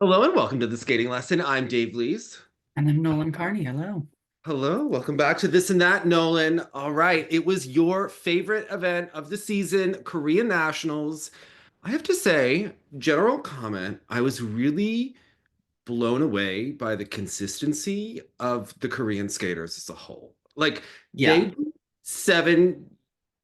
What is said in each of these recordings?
Hello and welcome to the skating lesson. I'm Dave Lees. And I'm Nolan Carney. Hello. Hello, welcome back to This and That, Nolan. All right, it was your favorite event of the season, Korean Nationals. I have to say, general comment, I was really blown away by the consistency of the Korean skaters as a whole. Like they Yeah. do seven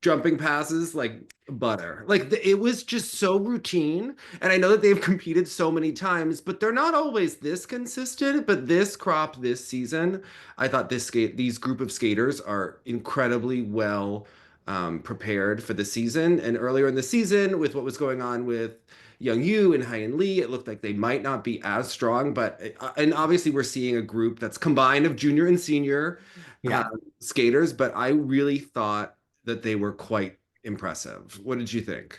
jumping passes like butter. It was just so routine. And I know that they've competed so many times, but they're not always this consistent. But this crop this season, I thought these group of skaters are incredibly well prepared for the season. And earlier in the season, with what was going on with Young Yu and Haein Lee, it looked like they might not be as strong, but and obviously we're seeing a group that's combined of junior and senior Yeah. skaters, but I really thought that they were quite impressive. What did you think?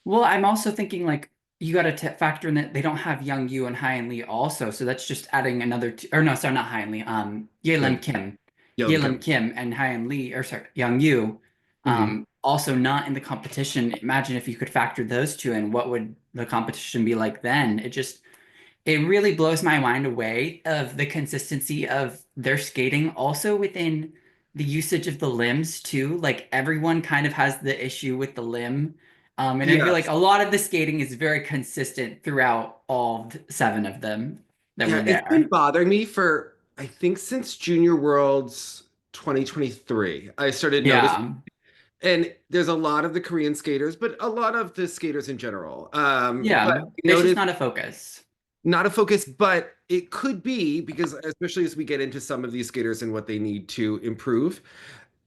Well, I'm also thinking like you got to factor in that they don't have Young Yu and Haein Lee also, so that's just adding another or no, sorry, not Haein Lee. Yeah, Yelim Kim, Young Yelim Kim. Kim, and Haein Lee, or sorry, Young Yu, Hmm. also not in the competition. Imagine if you could factor those two in, what would the competition be like then? It really blows my mind away of the consistency of their skating also within the usage of the limbs too. Like everyone kind of has the issue with the limb. And I feel like Yes. a lot of the skating is very consistent throughout all seven of them that were Yeah, it's been there. bothering me for I think since Junior Worlds 2023. I started noticing, Yeah. and there's a lot of the Korean skaters, but a lot of the skaters in general. But Yeah. I It's just noticed not a focus. not a focus, but it could be because, especially as we get into some of these skaters and what they need to improve.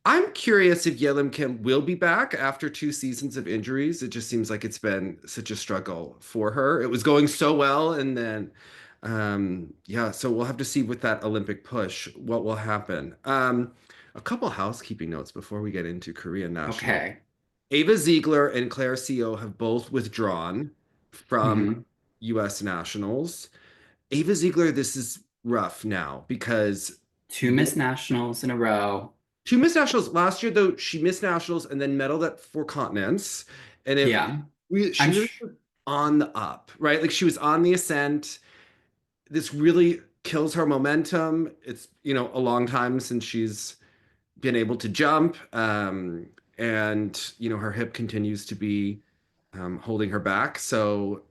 I'm curious if Yelim Kim will be back after 2 seasons of injuries. It just seems like it's been such a struggle for her. It was going so well, and then, yeah, so we'll have to see with that Olympic push what will happen. A couple housekeeping notes before we get into Korean national. Okay. Ava Ziegler and Claire Co have both withdrawn from Hmm. U.S. nationals. Ava Ziegler, this is rough now because Two Miss Nationals in a row. she missed nationals last year, though she missed nationals and then medaled at four continents, and Yeah. she I'm really sh was on the up, right? Like she was on the ascent. This really kills her momentum. It's a long time since she's been able to jump, and her hip continues to be holding her back. So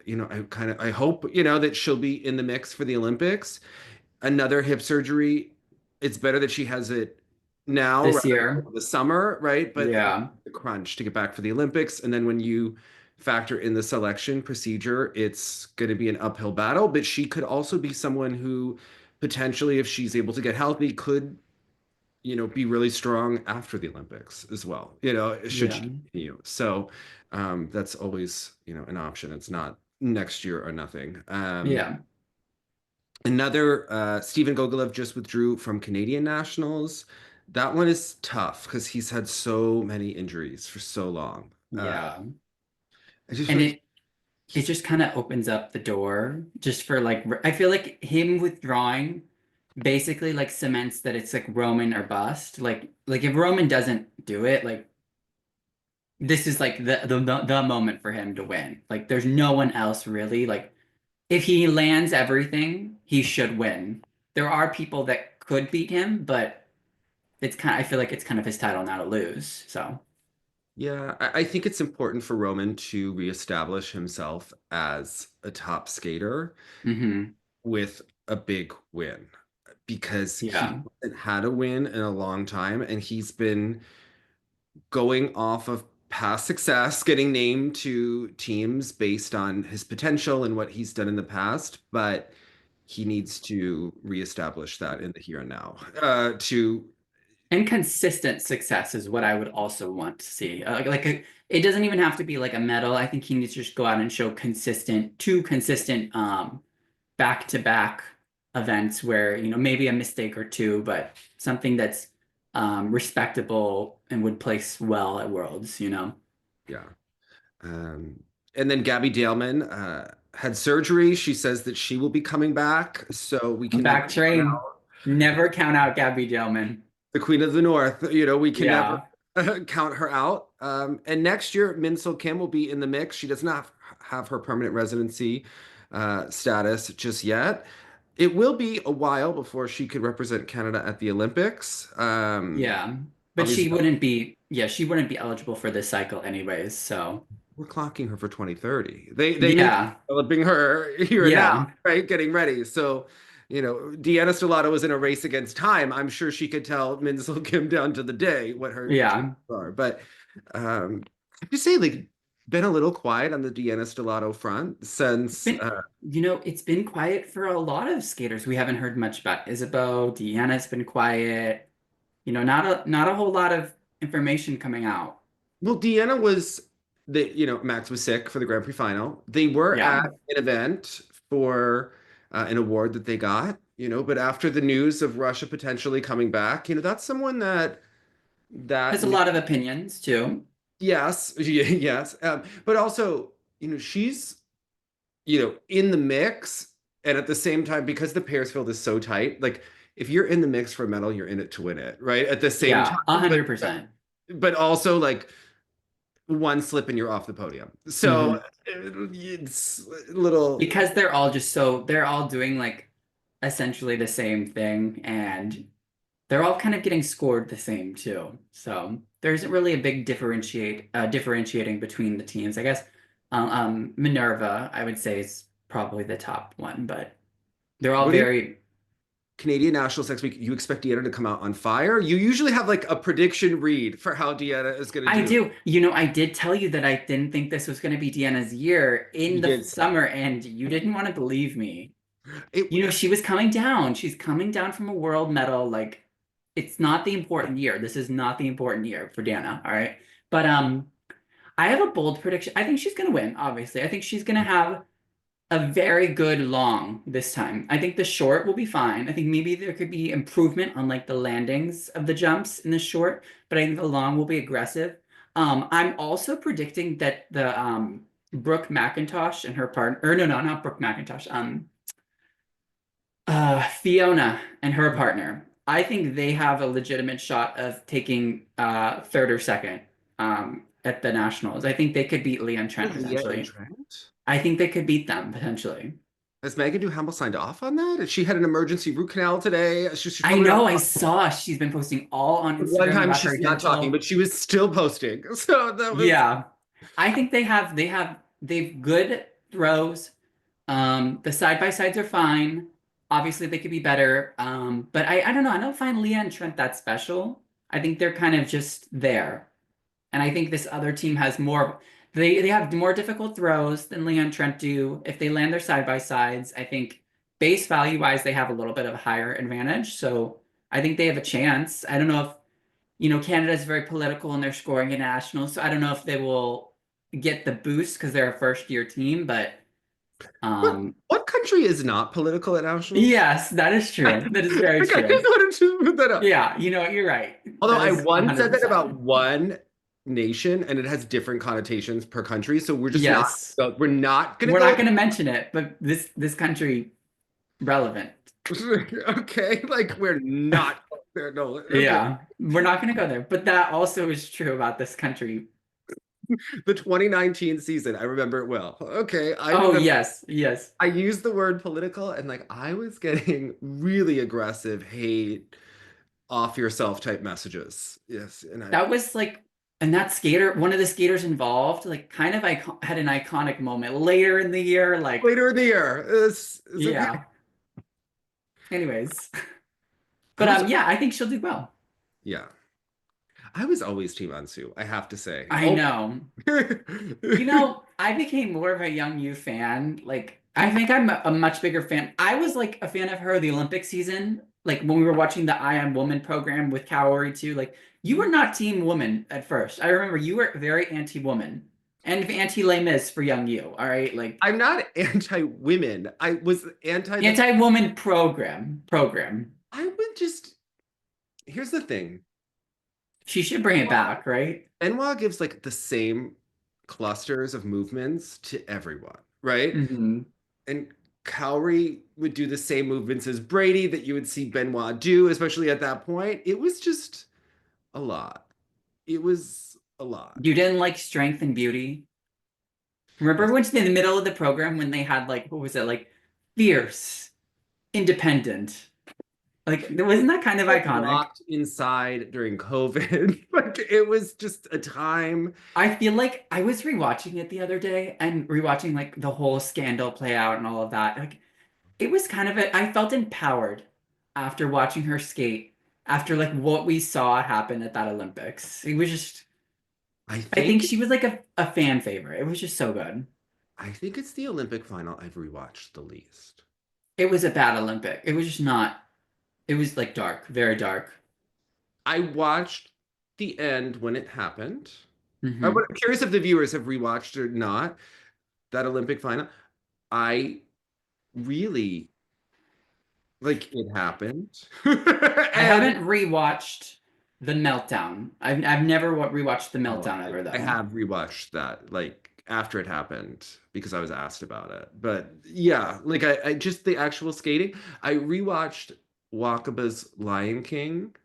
I hope that she'll be in the mix for the Olympics. Another hip surgery. It's better that she has it now this rather than year. over the summer, right? But Yeah. the crunch to get back for the Olympics. And then when you factor in the selection procedure, it's going to be an uphill battle. But she could also be someone who potentially, if she's able to get healthy, could, be really strong after the Olympics as well, should Yeah. she continue. So that's always, an option. It's not next year or nothing. Yeah. Another, Stephen Gogolev just withdrew from Canadian nationals. That one is tough because he's had so many injuries for so long. Yeah. I just And feel like it he's, just kind of opens up the door just for like I feel like him withdrawing basically like cements that it's like Roman or bust. Like if Roman doesn't do it, like this is like the moment for him to win. Like there's no one else really. Like if he lands everything, he should win. There are people that could beat him, but I feel like it's kind of his title now to lose. So yeah, I think it's important for Roman to reestablish himself as a top skater hmm with a big win because he yeah. hasn't had a win in a long time, and he's been going off of past success, getting named to teams based on his potential and what he's done in the past, but he needs to reestablish that in the here and now. To And consistent success is what I would also want to see. It doesn't even have to be like a medal. I think he needs to just go out and show two consistent back-to-back events where, maybe a mistake or two, but something that's respectable and would place well at Worlds. yeah. Um, and then Gabby Daleman had surgery. She says that she will be coming back, so we can never Back count train. out Never count out Gabby Dillman. the Queen of the North. We can never Yeah. count her out. And next year, Min Kim will be in the mix. She does not have her permanent residency status just yet. It will be a while before she could represent Canada at the Olympics. Yeah. But Obviously, she wouldn't be eligible for this cycle anyways, so we're clocking her for 2030. They need to be yeah. developing her here and now, Yeah. right? Getting ready. So, Deanna Stellato was in a race against time. I'm sure she could tell Minzel Kim down to the day what her chances Yeah. are. But I have to say, like, been a little quiet on the Deanna Stellato front since Been, it's been quiet for a lot of skaters. We haven't heard much about Isabeau. Deanna's been quiet. Not a whole lot of information coming out. well, Deanna was Max was sick for the Grand Prix final. They were Yeah. at an event for an award that they got, but after the news of Russia potentially coming back, that's someone that Has a lot of opinions too. yes, yes, but also, she's in the mix, and at the same time, because the pairs field is so tight, like if you're in the mix for a medal, you're in it to win it, right? At the same Yeah, time, but 100%. but also like one slip and you're off the podium. So Hmm. it's a little. Because they're all doing like essentially the same thing, and they're all kind of getting scored the same too. So there isn't really a big differentiating between the teams. I guess Minerva, I would say, is probably the top one, but they're all What do you very. Canadian Nationals next week? You expect Deanna to come out on fire? You usually have like a prediction read for how Deanna is going to I do. do. I did tell you that I didn't think this was going to be Deanna's year in You the did say summer, and you didn't want to believe me. it. She was coming down. She's coming down from a world medal. Like, it's not the important year. This is not the important year for Dana, all right? But I have a bold prediction. I think she's gonna win, obviously. I think she's gonna have a very good long this time. I think the short will be fine. I think maybe there could be improvement on like the landings of the jumps in the short, but I think the long will be aggressive. I'm also predicting that the Brooke McIntosh and her partner, or no, not Brooke McIntosh. Fiona and her partner. I think they have a legitimate shot of taking third or second at the nationals. I think they could beat Leon Trent Leah and potentially. Trent. I think they could beat them potentially. Has Megan Duhamel signed off on that? She had an emergency root canal today. She I told me not know, to I talk. saw she's been posting all on One Instagram time about her she's not talking, dental. but she was still posting. So that was Yeah. I think they've good throws. The side by sides are fine. Obviously, they could be better. But I don't know. I don't find Leah and Trent that special. I think they're kind of just there. And I think this other team has more. They have more difficult throws than Leah and Trent do. If they land their side by sides, I think base value wise, they have a little bit of a higher advantage. So I think they have a chance. I don't know if Canada is very political and they're scoring in nationals, so I don't know if they will get the boost because they're a first year team, but um what country is not political at nationals? yes, that is true. That is very Like, I just true. wanted to put that up. Yeah, you're right. Although That I is once said that about 100%. one nation, and it has different connotations per country. So we're just not. Yes. So we're not gonna We're go. not going to mention it, but this country relevant. Okay, like we're not there. No, okay. Yeah. We're not going to go there, but that also is true about this country. The 2019 season, I remember it well. Okay, I Oh, remember. yes. Yes. I used the word political, and like I was getting really aggressive hate off yourself type messages. Yes, and I That was like, and that skater, one of the skaters involved, like kind of had an iconic moment later in the year. Like, later in the year. Is okay. yeah. Anyways, I but was yeah, I think she'll do well. yeah. I was always Team Ansu, I have to say. I Oh. know. I became more of a Young Yu fan. Like, I think I'm a much bigger fan. I was like a fan of her the Olympic season, like when we were watching the I Am Woman program with Kaori too. Like, you were not Team Woman at first. I remember you were very anti-woman and anti-Les Mis for Young Yu. All right, like I'm not anti-women. I was anti the anti-woman program. I would just here's the thing. She should bring it back, right? Benoit gives like the same clusters of movements to everyone, right? Hmm. And Cowrie would do the same movements as Brady that you would see Benoit do, especially at that point. It was just a lot. It was a lot. You didn't like Strength and Beauty. Remember when in the middle of the program when they had like what was it like fierce, independent. Like wasn't that kind of Like iconic? locked inside during COVID. Like it was just a time. I feel like I was rewatching it the other day and rewatching like the whole scandal play out and all of that. Like it was kind of I felt empowered after watching her skate, after like what we saw happen at that Olympics. It was just I I think think she was like a fan favorite. It was just so good. I think it's the Olympic final I've rewatched the least. It was a bad Olympic. It was just not, it was like dark, very dark. I watched the end when it happened. I'm Hmm. curious if the viewers have rewatched or not that Olympic final. I really like it happened. I And haven't rewatched The Meltdown. I've never rewatched The oh, Meltdown ever I though. have rewatched that like after it happened because I was asked about it. But yeah, like I just the actual skating. I rewatched Wakaba's Lion King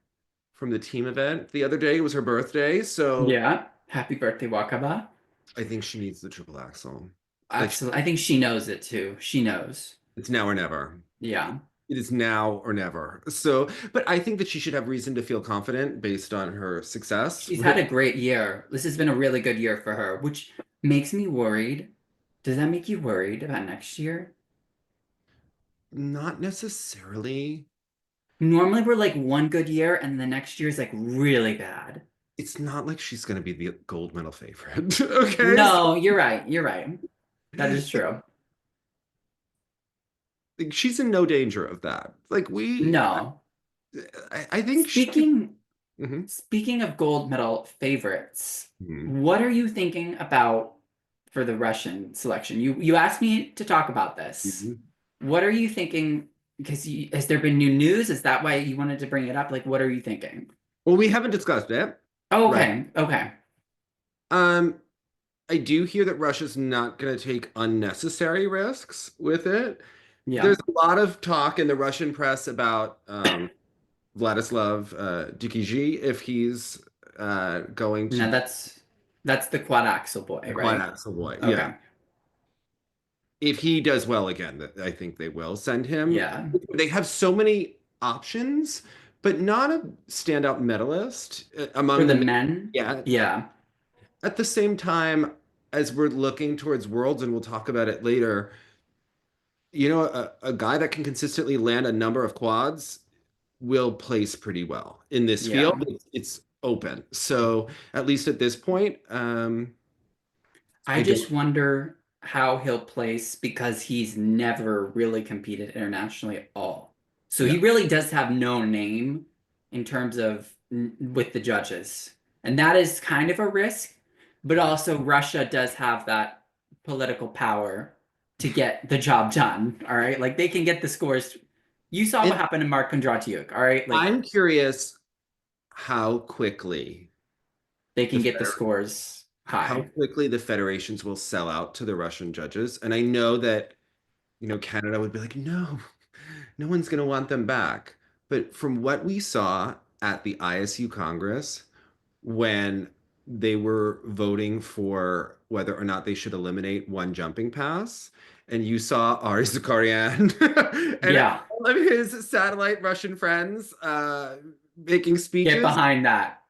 from the team event the other day. It was her birthday, so Yeah. Happy birthday, Wakaba. I think she needs the triple axel. Like Absolutely. I think she knows it too. She knows. it's now or never. Yeah. It is now or never. So, but I think that she should have reason to feel confident based on her success. She's had a great year. This has been a really good year for her, which makes me worried. Does that make you worried about next year? Not necessarily. Normally we're like one good year and the next year is like really bad. It's not like she's going to be the gold medal favorite. Okay. No, you're right. You're right. That is true. Like, she's in no danger of that. Like No. I think she. Speaking Mhm. speaking of gold medal favorites, Mhm. what are you thinking about for the Russian selection? You asked me to talk about this. Mhm. What are you thinking? Because has there been new news? Is that why you wanted to bring it up? Like, what are you thinking? Well, we haven't discussed it. Oh, Right. okay, okay, Um, I do hear that Russia's not going to take unnecessary risks with it. yeah. There's a lot of talk in the Russian press about Vladislav Dikiji if he's going No, to that's the quad axle boy, the quad right? axel boy. Yeah. Okay, If he does well again, I think they will send him. yeah. They have so many options, but not a standout medalist For among the the men men, yet. yeah, At the same time, as we're looking towards Worlds, and we'll talk about it later, a guy that can consistently land a number of quads will place pretty well in this field. yeah. It's open. So at least at this point, I I don't. just wonder how he'll place because he's never really competed internationally at all. So he Yeah. really does have no name in terms of with the judges. And that is kind of a risk, but also Russia does have that political power to get the job done. All right. Like they can get the scores. You saw what And happened to Mark Kondratyuk. All right. Like I'm curious how quickly they the can get the scores how high. quickly the federations will sell out to the Russian judges. And I know that, Canada would be like, no, no one's going to want them back. But from what we saw at the ISU Congress, when they were voting for whether or not they should eliminate one jumping pass, and you saw Ari Zakarian and Yeah. all of his satellite Russian friends making Get speeches, behind that.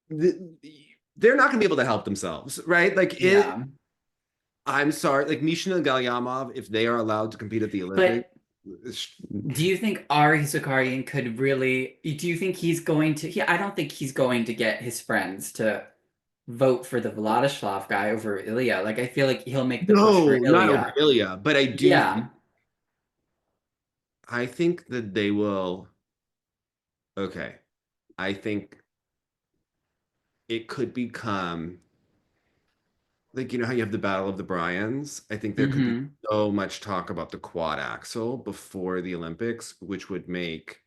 th- they're not going to be able to help themselves, right? Like it. Yeah. I'm sorry, like Mishin and Galyamov, if they are allowed to compete at the Olympics, But do you think Ari Zakarian could really? Do you think he's going to? I don't think he's going to get his friends to vote for the Vladislav guy over Ilya. Like I feel like he'll make the push for no, not over Ilya. Ilya, but Yeah, I think that they will. Okay, I think it could become like how you have the Battle of the Bryans. I think there could be hmm, so much talk about the quad axle before the Olympics, which would make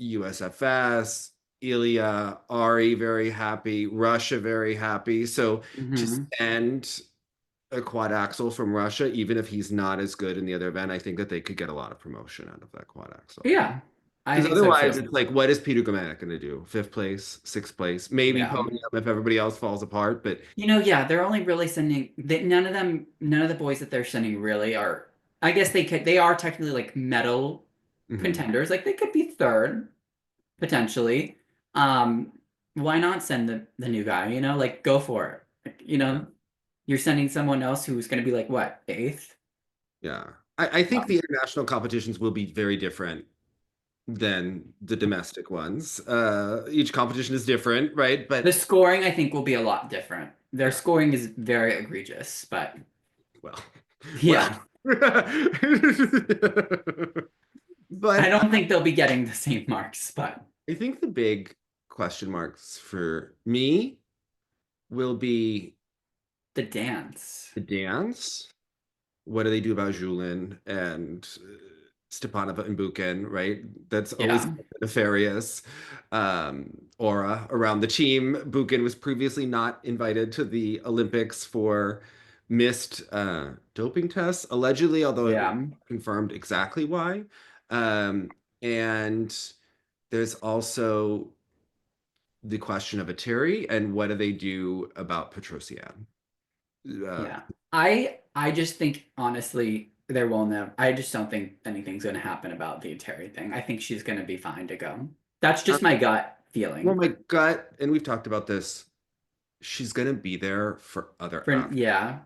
USFS, Ilya, Ari very happy, Russia very happy. So to hmm. send a quad axle from Russia, even if he's not as good in the other event, I think that they could get a lot of promotion out of that quad axle. Yeah. I Because think so otherwise, too. it's like, what is Peter Gramatic going to do? Fifth place, sixth place, maybe Yeah. podium if everybody else falls apart. But Yeah, they're only really sending none of the boys that they're sending really are, I guess they are technically like medal mhm, contenders. Like they could be third, potentially. Um, why not send the new guy, like go for it. yeah, You're sending someone else who's gonna be like what, eighth? yeah. I think Um, the international competitions will be very different than the domestic ones. Each competition is different, right? the But scoring I think will be a lot different. Their yeah, scoring is very egregious, but well, well. yeah, I But don't think they'll be getting the same marks, but I think the big question marks for me will be the dance. the dance. What do they do about Julin and Stepanova and Bukin, right? That's always Yeah. nefarious aura around the team. Bukin was previously not invited to the Olympics for missed doping tests, allegedly, although it was Yeah. confirmed exactly why. And there's also the question of Ateri and what do they do about Petrosian? Uh, Yeah. I just think honestly there will never I just don't think anything's gonna happen about the Terry thing. I think she's gonna be fine to go. That's just my gut well, feeling. my gut, and we've talked about this, she's going to be there for other For athletes. yeah.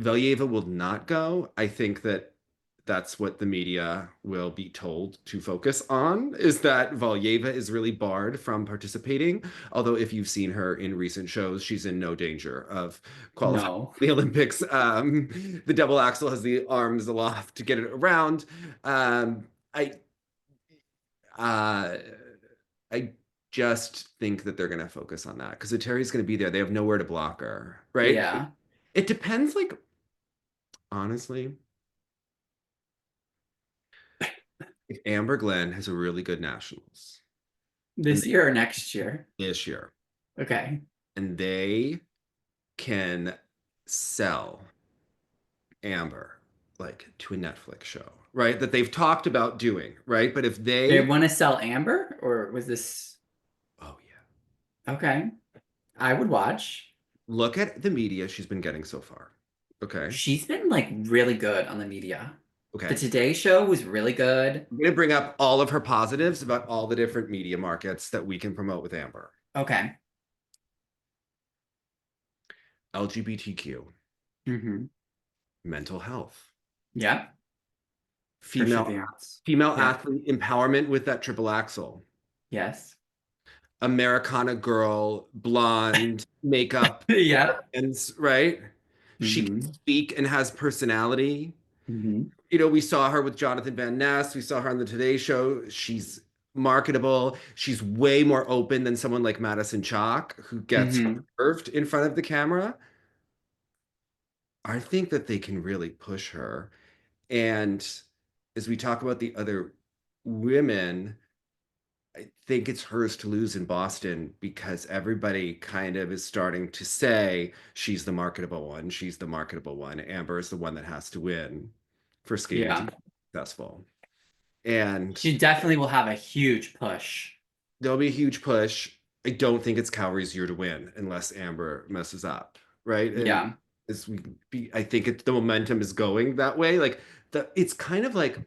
Valieva will not go. I think that that's what the media will be told to focus on is that Valieva is really barred from participating. Although if you've seen her in recent shows, she's in no danger of qualifying No. for the Olympics. The double axel has the arms aloft to get it around. I uh, I just think that they're going to focus on that because Terry's going to be there. They have nowhere to block her, right? Yeah. It depends, like, honestly, if Amber Glenn has a really good nationals and This year or next year. this year, Okay. and they can sell Amber like to a Netflix show, right? That they've talked about doing, right? But if They they, want to sell Amber or was this oh yeah, okay. I would watch. look at the media she's been getting so far. Okay. She's been like really good on the media. The Okay. Today Show was really good. I'm going to bring up all of her positives about all the different media markets that we can promote with Amber. Okay. LGBTQ, Mm-hmm. mental health, Yeah. female Perseverance. female Yeah. athlete empowerment with that triple axel, Yes. Americana girl, blonde, makeup, Yeah. and right? She can Mm-hmm. speak and has personality. Mm-hmm. We saw her with Jonathan Van Ness. We saw her on the Today Show. She's marketable. She's way more open than someone like Madison Chalk, who gets Mm-hmm. reserved in front of the camera. I think that they can really push her. And as we talk about the other women, I think it's hers to lose in Boston because everybody kind of is starting to say she's the marketable one. She's the marketable one. Amber is the one that has to win for skating to Yeah. be successful. And She definitely will have a huge push. there'll be a huge push. I don't think it's Cowrie's year to win unless Amber messes up, right? And Yeah. as I think the momentum is going that way. Like it's kind of like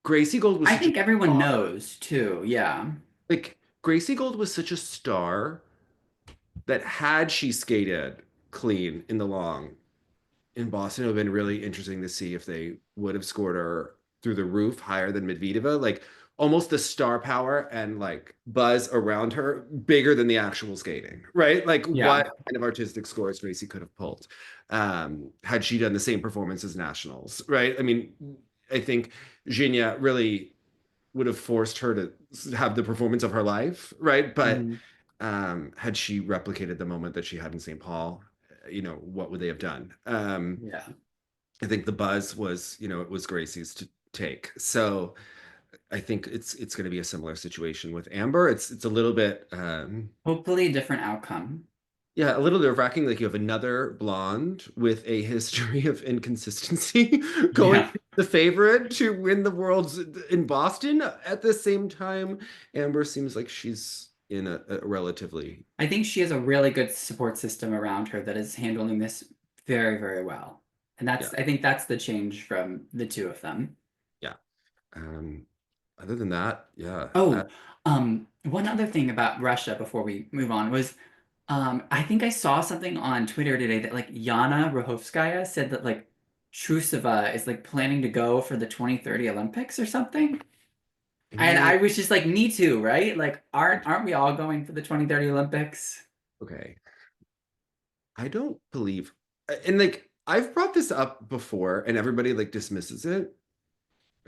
Gracie Gold was I such a think everyone star. knows too. Yeah. Like Gracie Gold was such a star that had she skated clean in the long in Boston, it would have been really interesting to see if they would have scored her through the roof higher than Medvedeva. Like almost the star power and like buzz around her bigger than the actual skating, right? Like Yeah. what kind of artistic scores Gracie could have pulled had she done the same performance as nationals, right? I mean, I think Jinya really would have forced her to have the performance of her life, right? But Hmm. had she replicated the moment that she had in St. Paul, what would they have done? Yeah. I think the buzz was, it was Gracie's to take. So I think it's going to be a similar situation with Amber. It's a little bit Hopefully a different outcome. Yeah, a little nerve-wracking. Like you have another blonde with a history of inconsistency going Yeah. the favorite to win the worlds in Boston. At the same time, Amber seems like she's in a relatively, I think she has a really good support system around her that is handling this very, very well. And yeah, I think that's the change from the two of them. yeah. Um, Other than that, yeah, Oh, one other thing about Russia before we move on was I think I saw something on Twitter today that like Yana Ruhovskaya said that like Trusova is like planning to go for the 2030 Olympics or something. I And mean, I was just like, me too, right? Like, aren't we all going for the 2030 Olympics? okay. I don't believe, and like I've brought this up before, and everybody like dismisses it.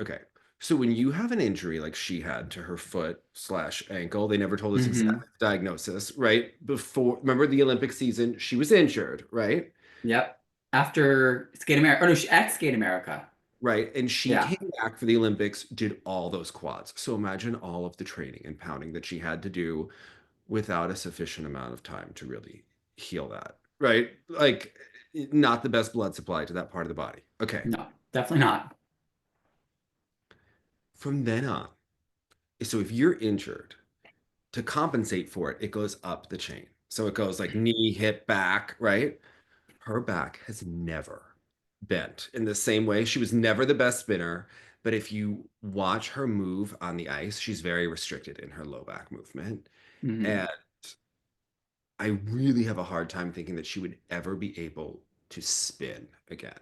Okay. So when you have an injury like she had to her foot slash ankle, they never told us Hmm. exact diagnosis, right? Before, remember the Olympic season, she was injured, right? Yep. After Skate America, or no, she at Skate America. Right. And she Yeah. came back for the Olympics, did all those quads. So imagine all of the training and pounding that she had to do without a sufficient amount of time to really heal that, right? Like, not the best blood supply to that part of the body. Okay. No, definitely not. From then on, so if you're injured, to compensate for it, it goes up the chain. So it goes like knee, hip, back, right? Her back has never bent in the same way. She was never the best spinner, but if you watch her move on the ice, she's very restricted in her low back movement. Hmm. And I really have a hard time thinking that she would ever be able to spin again.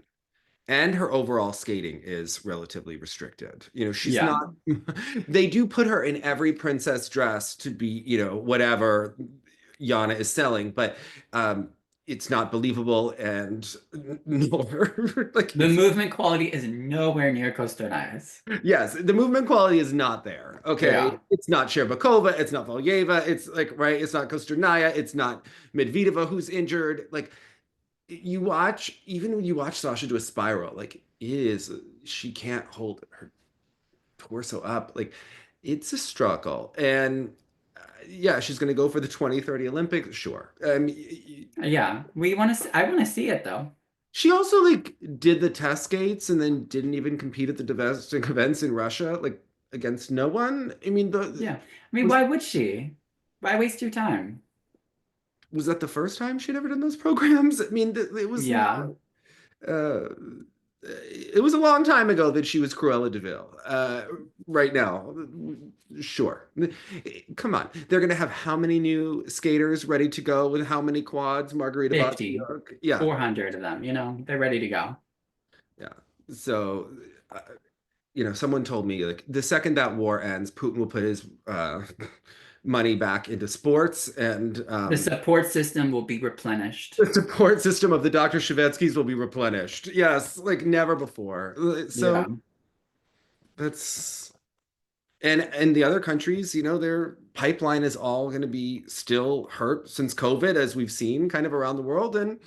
And her overall skating is relatively restricted. She's Yeah. not, they do put her in every princess dress to be, whatever Yana is selling, but it's not believable and nor like The movement quality is nowhere near Kostonaya's. yes, the movement quality is not there. Okay. Yeah. It's not Sherbakova, it's not Valyeva, it's like right, it's not Kosternaya, it's not Medvedeva who's injured. Like you watch, even when you watch Sasha do a spiral, like it is, she can't hold her torso up. Like it's a struggle. And yeah, she's going to go for the 2030 Olympics. Sure. Yeah. We want to, I want to see it though. She also like did the test skates and then didn't even compete at the domestic events in Russia, like against no one. I mean, Yeah. I mean, was why would she? Why waste your time? was that the first time she'd ever done those programs? I mean, it was not. Yeah. Uh, it was a long time ago that she was Cruella Deville. Right now, sure. Come on, they're gonna have how many new skaters ready to go with how many quads? Margarita Fifty, Boston, yeah, 400 of them, they're ready to go. yeah. So, someone told me like the second that war ends, Putin will put his money back into sports, and The support system will be replenished. the support system of the Dr. Shevetsky's will be replenished. Yes, like never before. So Yeah. that's and the other countries, their pipeline is all going to be still hurt since COVID, as we've seen kind of around the world. And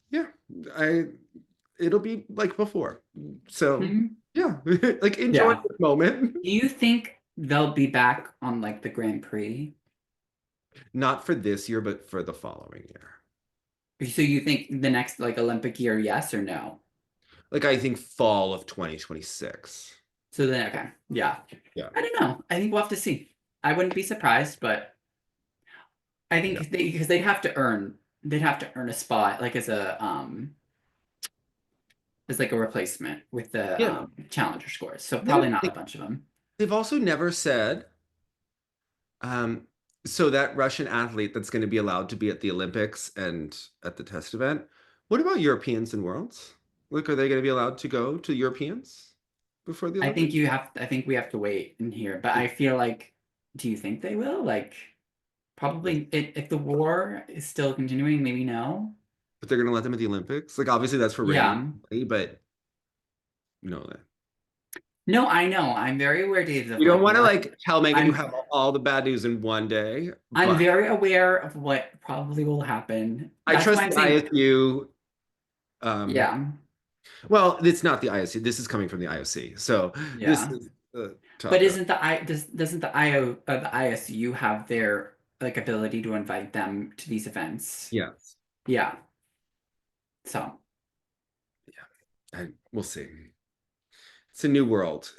yeah, I it'll be like before. So Mhm. yeah, like enjoy Yeah. this moment. Do you think they'll be back on like the Grand Prix? Not for this year, but for the following year. So you think the next like Olympic year, yes or no? Like I think fall of 2026. So then, okay, yeah. Yeah. I don't know. I think we'll have to see. I wouldn't be surprised, but I Yeah. think because they'd have to earn a spot like as like a replacement with the Yeah. challenger scores. So Yeah. probably not a bunch of them. They've also never said, um, so that Russian athlete that's going to be allowed to be at the Olympics and at the test event, what about Europeans and Worlds? Like, are they going to be allowed to go to Europeans before the Olympics? I think we have to wait in here, but I feel like, do you think they will? Like, probably if the war is still continuing, maybe no. But they're going to let them at the Olympics? Like, obviously that's for raising Yeah. money, but no. No, I know. I'm very aware, Dave, of You don't like want to what like tell Megan you I'm have all the bad news in one day, I'm but very aware of what probably will happen. I That's trust why I'm the saying, ISU. Um, yeah, well, it's not the IOC. This is coming from the IOC. So this yeah. is But tougher. isn't the I doesn't the IO the ISU have their like ability to invite them to these events. Yes. Yeah. So We'll see. It's a new world,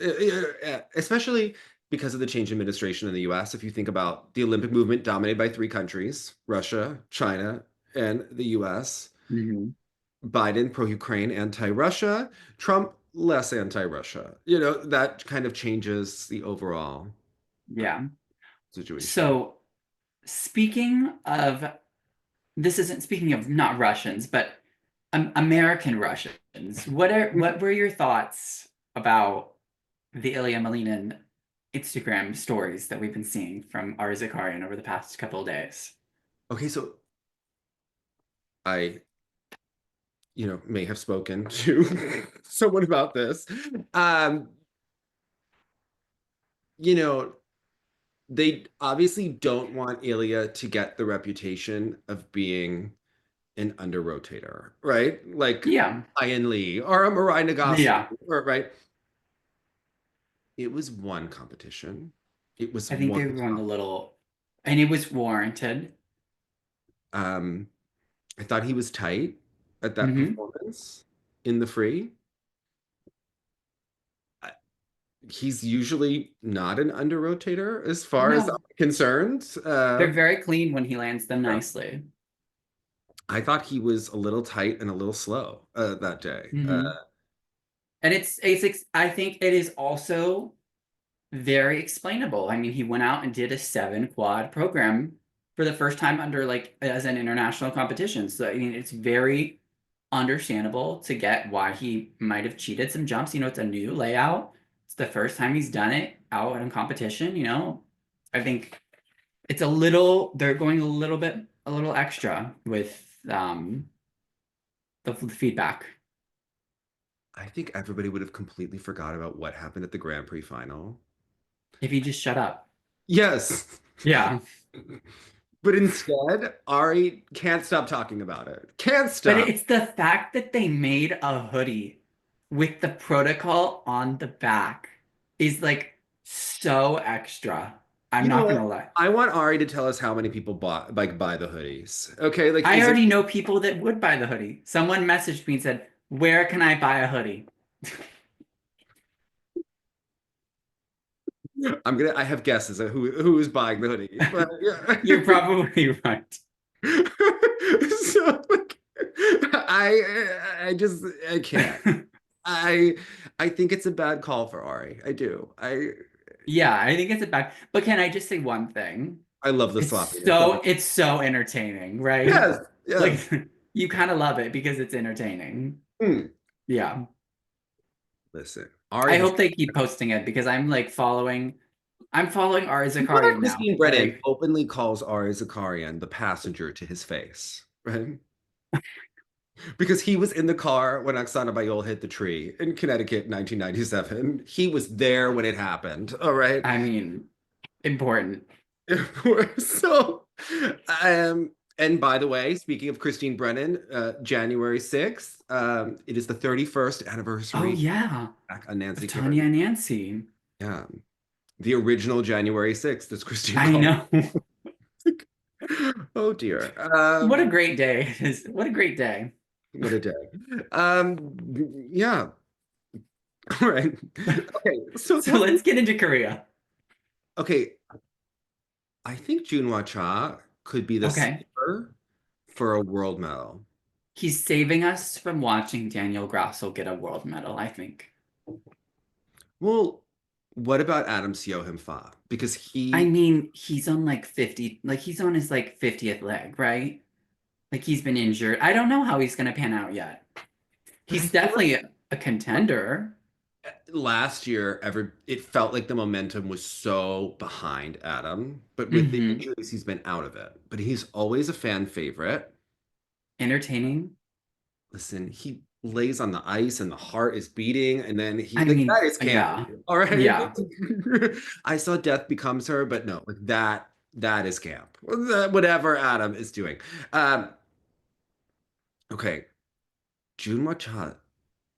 especially because of the change in administration in the US. If you think about the Olympic movement dominated by three countries, Russia, China, and the US. mhm. Biden, pro-Ukraine, anti-Russia. Trump, less anti-Russia. You know, that kind of changes the overall Yeah. situation. So speaking of, this isn't speaking of not Russians, but American Russians. What were your thoughts about the Ilia Malinin Instagram stories that we've been seeing from Ari Zakarian over the past couple of days? Okay, so I, may have spoken to someone about this. Um, you know, they obviously don't want Ilya to get the reputation of being an under rotator, right? Like Yeah. Ian Lee or a Mirai Nagase, Yeah. or right? It was one competition. It was I think they one were going a time. little, and it was warranted. Um, I thought he was tight at that Hmm. performance in the free. I- He's usually not an under rotator as far as I'm No, concerned. they're very clean when he lands them nicely. I thought he was a little tight and a little slow that day. Hmm. And I think it is also very explainable. I mean, he went out and did a 7 quad program for the first time under like as an international competition. So I mean, it's very understandable to get why he might have cheated some jumps. You know, it's a new layout. It's the first time he's done it out in competition, you know. I think they're going a little extra with the feedback. I think everybody would have completely forgot about what happened at the Grand Prix final. If he just shut up. Yes. Yeah. But instead, Ari can't stop talking about it. Can't But stop. it's the fact that they made a hoodie with the protocol on the back is like so extra. I'm You know not what? gonna lie. I want Ari to tell us how many people bought buy the hoodies. Okay, like I is it already know people that would buy the hoodie. Someone messaged me and said, "Where can I buy a hoodie?" I have guesses of who is buying the hoodie. But You're yeah. probably right. So like, I can't. I I think it's a bad call for Ari. I do. Yeah, I think it's a bad. But can I just say one thing? I love the It's sloppiness of so it. it's so entertaining, right? Yes, Like yes. you kind of love it because it's entertaining. Hmm. Yeah. Listen, Ari I has. hope they keep posting it because I'm following Ari You know that Zakarian now. Christine Brennan Like, openly calls Ari Zakarian the passenger to his face, right? Because he was in the car when Oksana Bayol hit the tree in Connecticut in 1997. He was there when it happened. All right. I mean, important. So, and by the way, speaking of Christine Brennan, January 6th, it is the 31st Oh anniversary yeah, back on of Nancy Tanya Kerrigan. and Nancy. Yeah. The original January 6th, as Christine I called know. it. Oh dear. What a great day it is. What a great day. What a day. Yeah. All right. Okay. So So talk. let's get into Korea. Okay. I think Junhwan Cha could be the Okay. saver for a world medal. He's saving us from watching Daniel Grassel get a world medal, I think. Well, what about Adam Siohim Fa? Because I he mean, he's on like 50, like he's on his like 50th leg, right? Like he's been injured. I don't know how he's gonna pan out yet. but I He's feel definitely a contender. like last year it felt like the momentum was so behind Adam, but with the Hmm. injuries he's been out of it. But he's always a fan favorite. Entertaining. Listen, he lays on the ice and the heart is beating, and then I like mean, that is yeah. campy. All right. Yeah. I saw Death Becomes Her, but no, like that is camp. Whatever Adam is doing. Um, okay. Junhwa Cha,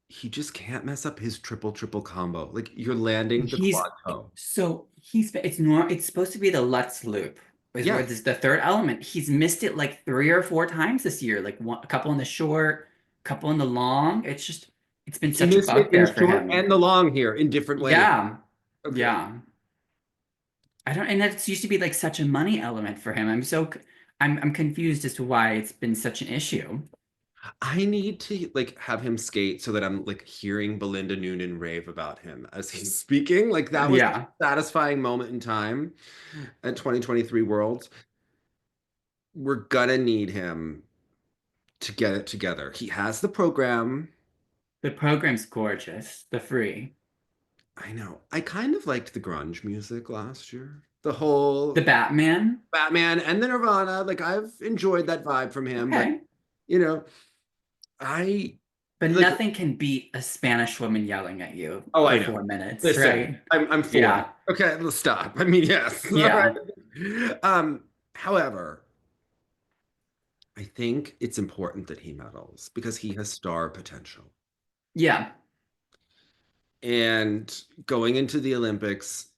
he just can't mess up his triple combo. Like you're landing the He's quad toe. so it's supposed to be the Lutz loop. is where Yeah. this the third element. He's missed it like 3 or 4 times this year. Like a couple in the short, a couple in the long. It's been He such a missed it in bugbear for short him. and the long here in different ways. Yeah. Okay. Yeah. I don't, and that used to be like such a money element for him. I'm confused as to why it's been such an issue. I need to like have him skate so that I'm like hearing Belinda Noonan rave about him as he's speaking. Like that was a Yeah. satisfying moment in time at 2023 Worlds. We're gonna need him to get it together. He has the program. The program's gorgeous. The free. I know. I kind of liked the grunge music last year. The The whole Batman. Batman and the Nirvana. Like I've enjoyed that vibe from him, but Okay. you know, I But like nothing can beat a Spanish woman yelling at you oh, I for know. 4 minutes, Listen, right? I'm for it. Yeah. Okay, let's stop. I mean, yes. All Yeah. right. However, I think it's important that he medals because he has star potential. Yeah. And going into the Olympics,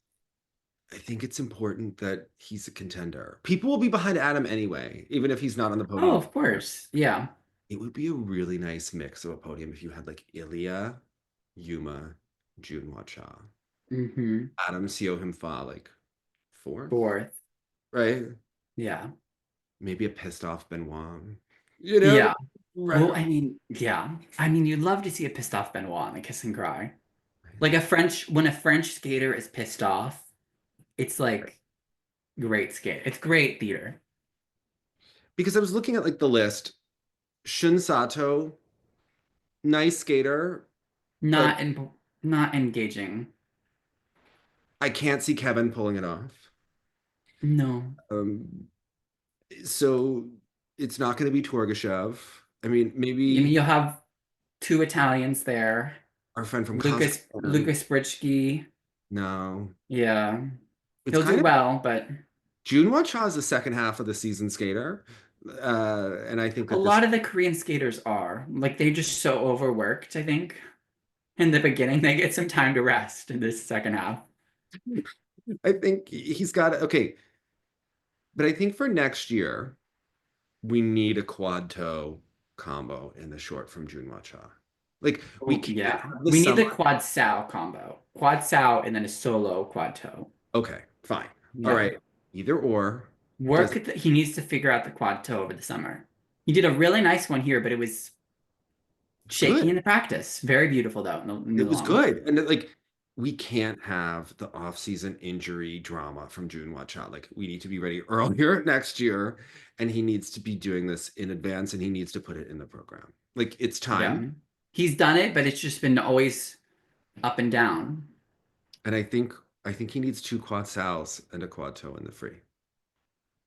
I think it's important that he's a contender. People will be behind Adam anyway, even if he's not on the Oh, podium. of course. Yeah. It would be a really nice mix of a podium if you had like Ilia, Yuma, Junhwan Cha, Mm-hmm. Adam Seo him fa like fourth, Fourth. right? Yeah. Maybe a pissed off Benoit. You know? Yeah. Right. Well, I mean, yeah. I mean, you'd love to see a pissed off Benoit in a kiss and cry. Like when a French skater is pissed off, it's like great skate. It's great theater. Because I was looking at like the list. Shun Sato, nice skater, but Not in not engaging. I can't see Kevin pulling it off. No. Um, so it's not going to be Torgashev. I mean, I mean, maybe you'll have two Italians there. our friend from Kazakhstan. Lucas Britschke. No, Yeah. it's He'll do kind of well, but Junhwa Cha is the second half of the season skater, and I think a that this. lot of the Korean skaters are. Like they're just so overworked, I think. In the beginning, they get some time to rest in this second half. I think he's got it. Okay, but I think for next year we need a quad toe combo in the short from Junhwa Cha. Like we Oh, can't yeah. have the We need the summer. quad sow combo. Quad sow and then a solo quad toe. Okay, fine. All Yeah. right. Either or. Does He needs to figure out the quad toe over the summer. He did a really nice one here, but it was it's shaky good. in the practice. Very beautiful though in the It was long. good. And like we can't have the off-season injury drama from Junhwa Cha. Like we need to be ready earlier next year. And he needs to be doing this in advance and he needs to put it in the program. Like it's Yeah. time. He's done it, but it's just been always up and down. And I think he needs two quad sows and a quad toe in the free.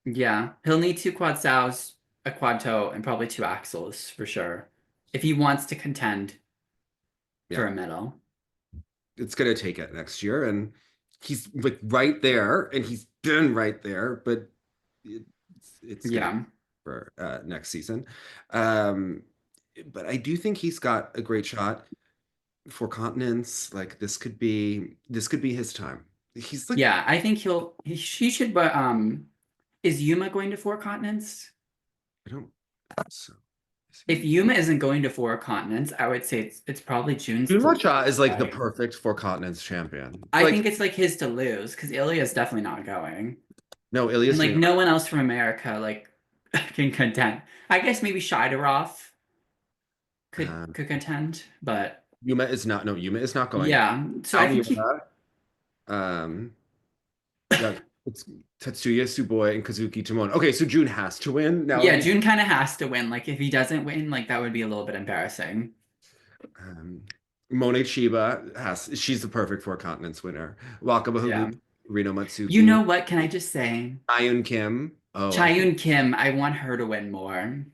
Yeah. He'll need two quad sows, a quad toe, and probably two axles for sure. If he wants to contend for Yeah. a medal. It's gonna take it next year. And he's like right there, and he's been right there, but it's gonna Yeah. for next season. Um, but I do think he's got a great shot for continents. Like this could be his time. He's like Yeah, I think he should, but is Yuma going to four continents? I don't think so. If Yuma isn't going to four continents, I would say it's probably June's to Junhwa lose, Cha is like the right? perfect four continents champion. I Like think it's like his to lose because Ilya's definitely not going. no, And Ilias like New no one else from America like can contend. I guess maybe Shidorov um, could contend, but Yuma is not going. yeah. So I think he Almiura, um, yeah, it's Tetsuya Suboi and Kazuki Timon. Okay, so June has to win. Now yeah, June kind of has to win. Like if he doesn't win, like that would be a little bit embarrassing. um, Monet Chiba she's the perfect four continents winner. Wakaba Yeah. Haruki, Rino You Matsuki, know what? Can I just say? Haein Kim. Oh, I think Chaeyeon Kim, I want her to win more.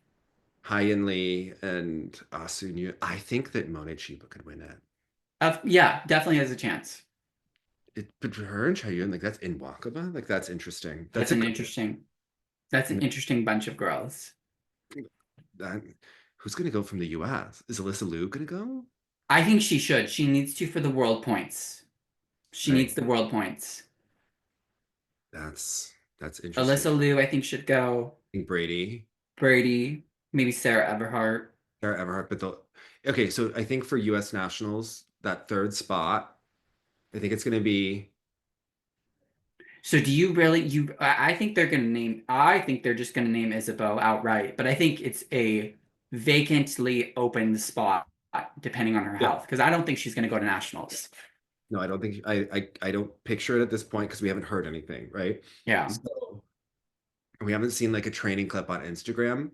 Haein Lee and Asunyu. I think that Monet Chiba could win it. Yeah, definitely has a chance. But her and Chaeyoung, like that's in Wakaba, like that's interesting. That's an interesting. That's an interesting bunch of girls. that, who's gonna go from the U.S.? Is Alyssa Liu gonna go? I think she should. She needs to for the world points. She Right. needs the world points. That's That's interesting. Alyssa Liu, I think, should go. I think Brady, Brady, maybe Sarah Everhart. Sarah Everhart, but the okay. So I think for U.S. nationals, that third spot, I think it's going to be. So do you really I think they're gonna name I think they're just gonna name Isabeau outright, but I think it's a vacantly open spot depending on her Yeah. health because I don't think she's gonna go to nationals. No, I don't think I don't picture it at this point because we haven't heard anything, right? Yeah. So we haven't seen like a training clip on Instagram,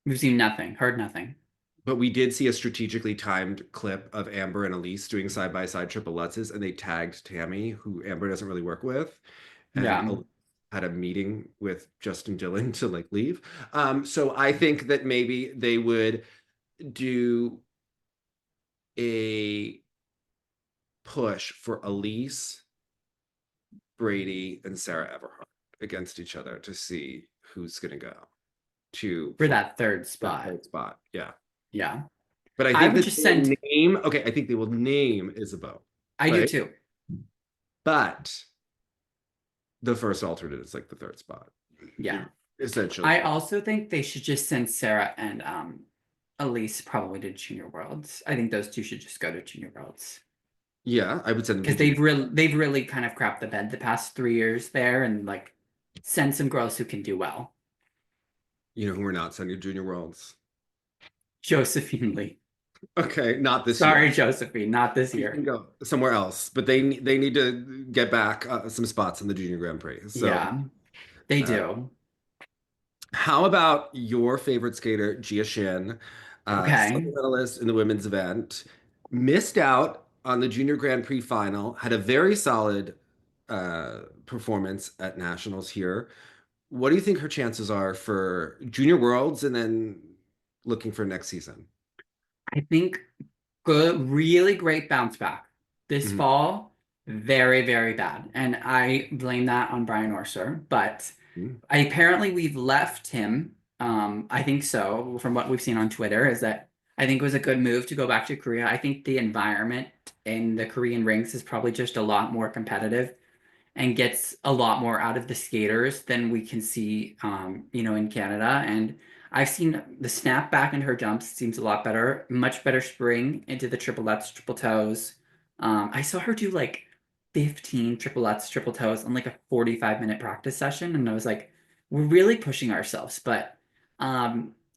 We've seen nothing, heard nothing. but we did see a strategically timed clip of Amber and Elise doing side by side triple lutzes, and they tagged Tammy, who Amber doesn't really work with, and Yeah. Elise had a meeting with Justin Dillon to like leave. So I think that maybe they would do a push for Elise, Brady, and Sarah Everhart against each other to see who's going to go to For that third that spot. third spot. Yeah. Yeah. But I I think would that just they will send name, okay, I think they will name Isabeau, I do right? too. But the first alternate is like the third spot. Yeah. Essentially. I also think they should just send Sarah and Elise probably to Junior Worlds. I think those two should just go to Junior Worlds. Yeah, I would send them to Because they've really kind of crapped the bed the past 3 years there and like send some girls who can do well. you know who we're not sending to Junior Worlds. Josephine Lee. Okay, not this Sorry, year. Josephine, not this You year. can go somewhere else, but they need to get back some spots in the Junior Grand Prix. So Yeah, they do. how about your favorite skater, Jia Shin, silver Okay. medalist in the women's event, missed out on the Junior Grand Prix final, had a very solid performance at nationals here. What do you think her chances are for Junior Worlds and then looking for next season? I think good, really great bounce back. This Mhm. fall, very, very bad. And I blame that on Brian Orser, but Mhm. apparently we've left him. I think so, from what we've seen on Twitter, is that I think it was a good move to go back to Korea. I think the environment in the Korean rinks is probably just a lot more competitive and gets a lot more out of the skaters than we can see, in Canada. And I've seen the snap back in her jumps seems a lot better, much better spring into the triple lutz, triple toes. I saw her do like 15 triple lutz, triple toes on like a 45-minute practice session, and I was like, we're really pushing ourselves. But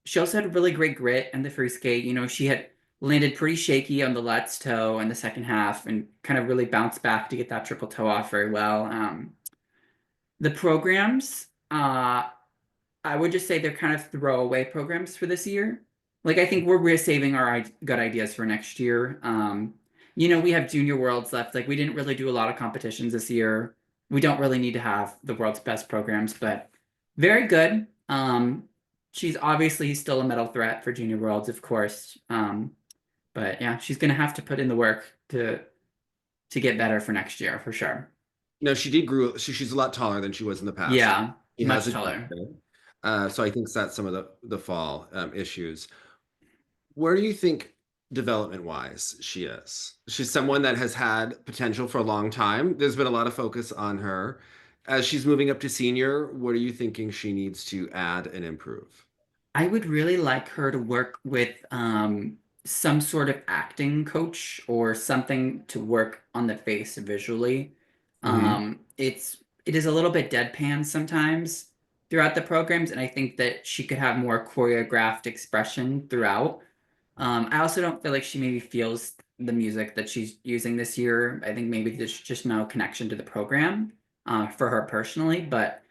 she also had really great grit and the free skate. She had landed pretty shaky on the Lutz toe in the second half and kind of really bounced back to get that triple toe off very well. The programs, I would just say they're kind of throwaway programs for this year. Like I think we're saving our good ideas for next year. We have Junior Worlds left. Like we didn't really do a lot of competitions this year. We don't really need to have the world's best programs, but very good. She's obviously still a medal threat for Junior Worlds, of course. But yeah, she's gonna have to put in the work to get better for next year for sure. No, she did grow. She's a lot taller than she was in the past. Yeah, She has much a taller. so I think that's some of the fall issues. Where do you think development wise she is? She's someone that has had potential for a long time. There's been a lot of focus on her. As she's moving up to senior, what are you thinking she needs to add and improve? I would really like her to work with some sort of acting coach or something to work on the face visually. Hmm. It is a little bit deadpan sometimes throughout the programs, and I think that she could have more choreographed expression throughout. I also don't feel like she maybe feels the music that she's using this year. I think maybe there's just no connection to the program for her personally, but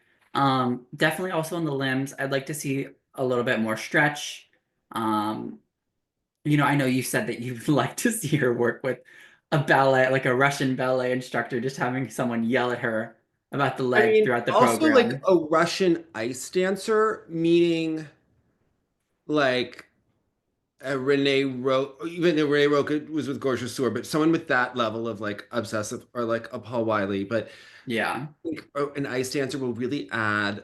definitely also on the limbs, I'd like to see a little bit more stretch. Um, I know you said that you'd like to see her work with a ballet, like a Russian ballet instructor, just having someone yell at her about the I leg mean, throughout the also like program. a Russian ice dancer, meaning like Renee Ro even though Renee Roca was with Gorgeous Sour, but someone with that level of like obsessive or like a Paul Wiley, but Yeah. I think an ice dancer will really add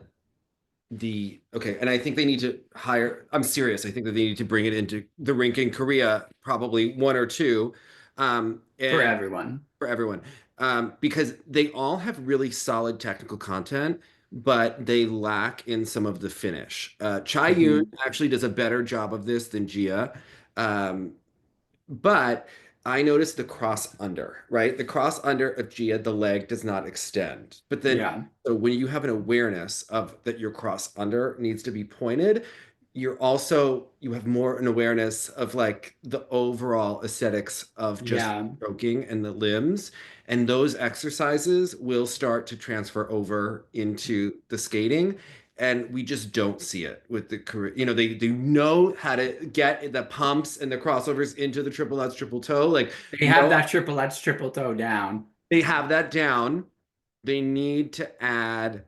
the okay, and I think they need to hire. I'm serious. I think that they need to bring it into the rink in Korea, probably one or two, For and everyone. for everyone, because they all have really solid technical content, but they lack in some of the finish. Chaeyoon Hmm. actually does a better job of this than Jia. Um, but I noticed the cross under, right? The cross under of Gia, the leg does not extend. But then, Yeah. so when you have an awareness of that your cross under needs to be pointed, you have more an awareness of like the overall aesthetics of just Yeah. stroking and the limbs. And those exercises will start to transfer over into the skating, and we just don't see it with the career. They know how to get the pumps and the crossovers into the triple Lutz triple toe. Like, They have no, that triple toe down. they have that down. They need to add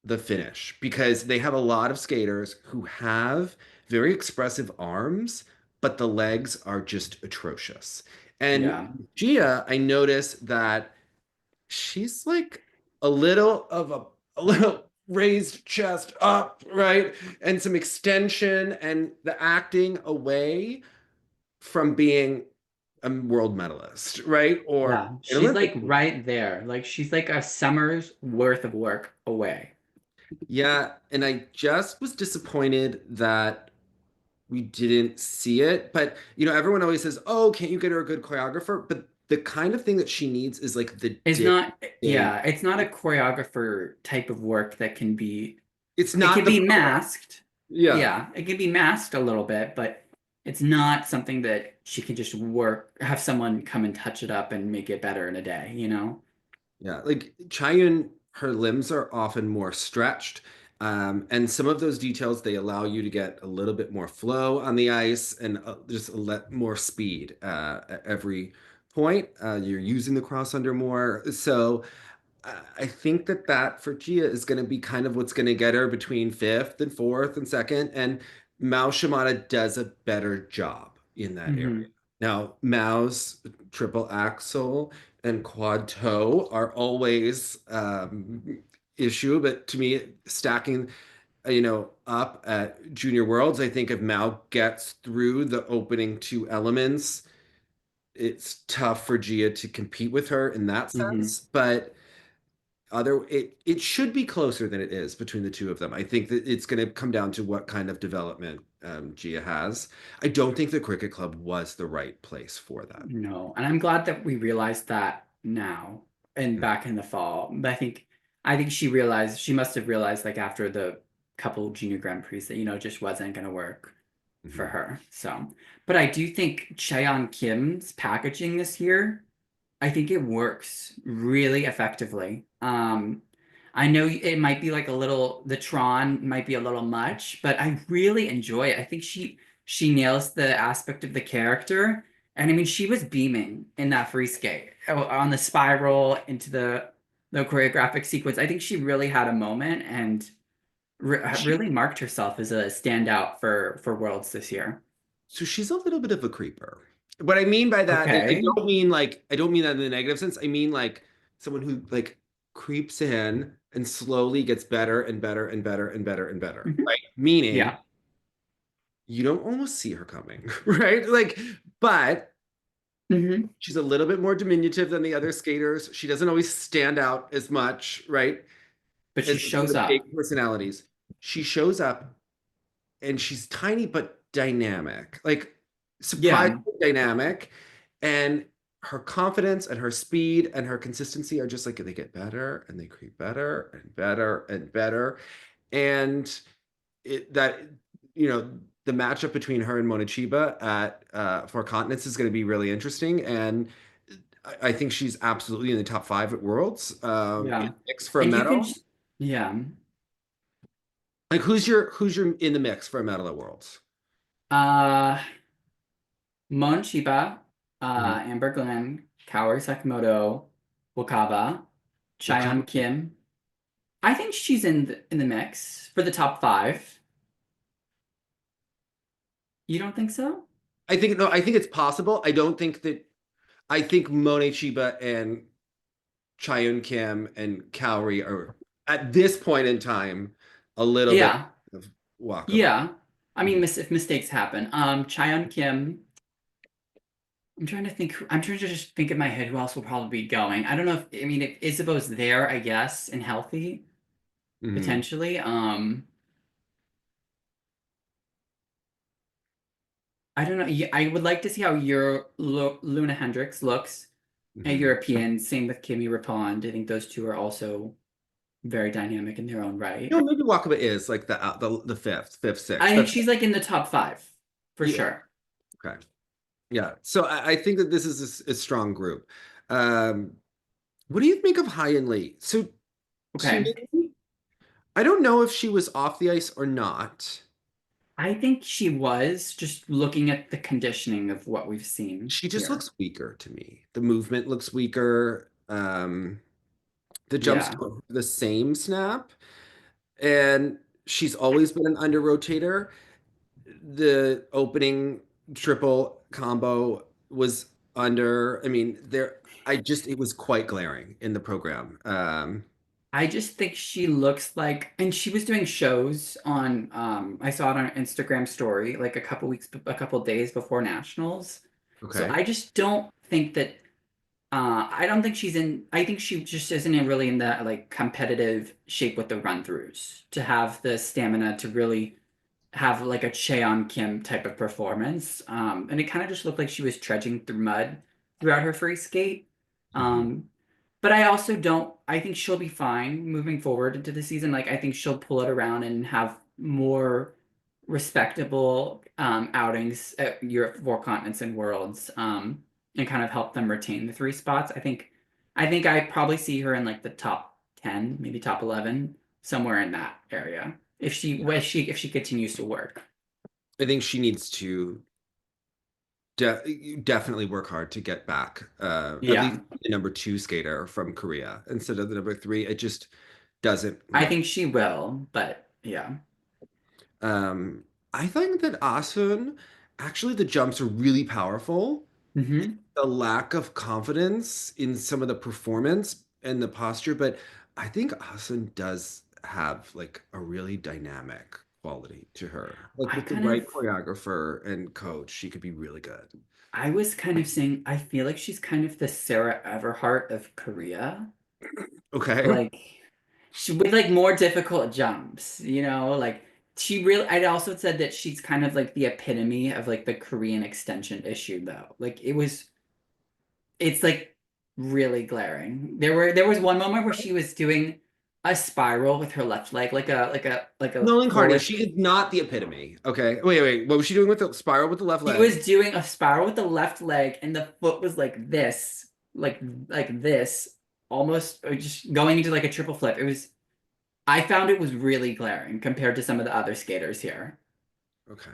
the finish because they have a lot of skaters who have very expressive arms, but the legs are just atrocious. And Yeah. Gia, I noticed that she's like a little raised chest up, right? And some extension and the acting away from being a world medalist, right? Or Yeah. an She's Olympic. like right there. Like she's like a summer's worth of work away. Yeah, and I just was disappointed that we didn't see it. But everyone always says, "Oh, can't you get her a good choreographer?" But the kind of thing that she needs is like the It's day not, thing. yeah, it's not a choreographer type of work that can be, It's it not can the be pro. masked. Yeah. Yeah, it can be masked a little bit, but it's not something that she can just work, have someone come and touch it up and make it better in a day, you know? Yeah, like Chaeyeon, her limbs are often more stretched. And some of those details, they allow you to get a little bit more flow on the ice and just more speed at every point. You're using the cross under more. So I think that for Gia is going to be kind of what's going to get her between fifth and fourth and second. And Mao Shimada does a better job in that area. Hmm. Now, Mao's triple axel and quad toe are always issue, but to me, stacking, up at Junior Worlds, I think if Mao gets through the opening two elements, it's tough for Gia to compete with her in that Hmm. sense. But it should be closer than it is between the two of them. I think that it's going to come down to what kind of development Gia has. I don't think the cricket club was the right place for that. No, and I'm glad that we realized that now and back in the fall. But I think she realized, she must have realized like after the couple junior Grand Prix that, it just wasn't gonna work for Mhm. her. So, but I do think Chaeyeon Kim's packaging this year, I think it works really effectively. I know it might be like a little, the Tron might be a little much, but I really enjoy it. I think she nails the aspect of the character. And I mean, she was beaming in that free skate on the spiral into the choreographic sequence. I think she really had a moment and She, really marked herself as a standout for Worlds this year. so she's a little bit of a creeper. What I mean by that, Okay. I don't mean that in the negative sense. I mean like someone who like creeps in and slowly gets better and better and better and better and better, Mhm. right? Meaning Yeah. you don't almost see her coming, right? Like, but Hmm. she's a little bit more diminutive than the other skaters. She doesn't always stand out as much, right? But she As shows the big up. personalities. She shows up and she's tiny but dynamic, like Yeah. surprisingly dynamic. And her confidence and her speed and her consistency are just like they get better and they creep better and better and better. And it that you know the matchup between her and Monachiba at Four Continents is going to be really interesting, and I think she's absolutely in the top five at Worlds. In Yeah. the mix for a And you can, medal. yeah. Like who's your in the mix for a medal at Worlds? Uh, Mon Chiba, Mhm. Amber Glenn, Kaori Sakamoto, Wakaba, Wakanda. Chaeyeon Kim. I think she's in the mix for the top five. You don't think so? I think no, I think it's possible. I don't think that. I think Monet Chiba and Chaeyeon Kim and Kaori are at this point in time a little bit Yeah. of walkable. Yeah. I mean, Mhm. if mistakes happen. Chaeyeon Kim, I'm trying to just think in my head who else will probably be going. I don't know if, I mean, if Isabeau's there, I guess, and healthy. Mhm. potentially. I don't know. I would like to see how your Luna Hendricks looks at Mhm. European. Same with Kimmy Rapond. I think those two are also very dynamic in their own right. No, maybe Wakaba is like the fifth, I sixth. think That's she's like in the top five for yeah. sure. Okay. Yeah. So I think that this is a strong group. Um, what do you think of Haein Lee? So to Okay. me, I don't know if she was off the ice or not. I think she was just looking at the conditioning of what we've seen She just here. looks weaker to me. The movement looks weaker. The jumps Yeah. don't have the same snap, and she's always been an under rotator. The opening triple combo was under. I mean, it was quite glaring in the program. I just think she looks like, and she was doing shows on, I saw it on her Instagram story like a couple days before nationals. So Okay. I just don't think that, I don't think I think she just isn't really in that like competitive shape with the run throughs to have the stamina to really have like a Chaeyeon Kim type of performance. And it kind of just looked like she was trudging through mud throughout her free skate. Mhm. Um, but I also don't, I think she'll be fine moving forward into the season. Like, I think she'll pull it around and have more respectable outings at Europe, Four Continents, and Worlds, and kind of help them retain the three spots. I think I probably see her in like the top 10, maybe top 11, somewhere in that area if she continues to work. I think she needs to definitely work hard to get back, at least Yeah. the number two skater from Korea instead of the number three. It just doesn't I look. think she will, but yeah. Um, I think that Asun, actually, the jumps are really powerful. Hmm. The lack of confidence in some of the performance and the posture, but I think Asun does have like a really dynamic quality to her. Like I with the kind of right choreographer and coach, she could be really good. I was kind of saying I feel like she's kind of the Sarah Everhart of Korea. Okay. Like she with like more difficult jumps, like she really I'd also said that she's kind of like the epitome of like the Korean extension issue though. It's like really glaring. There was one moment where she was doing a spiral with her left leg, like a Nolan Carney, forward. she is not the epitome. Okay. Wait. What was she doing with the spiral with the left She leg? was doing a spiral with the left leg, and the foot was like this, like this, almost just going into like a triple flip. I found it was really glaring compared to some of the other skaters here. Okay.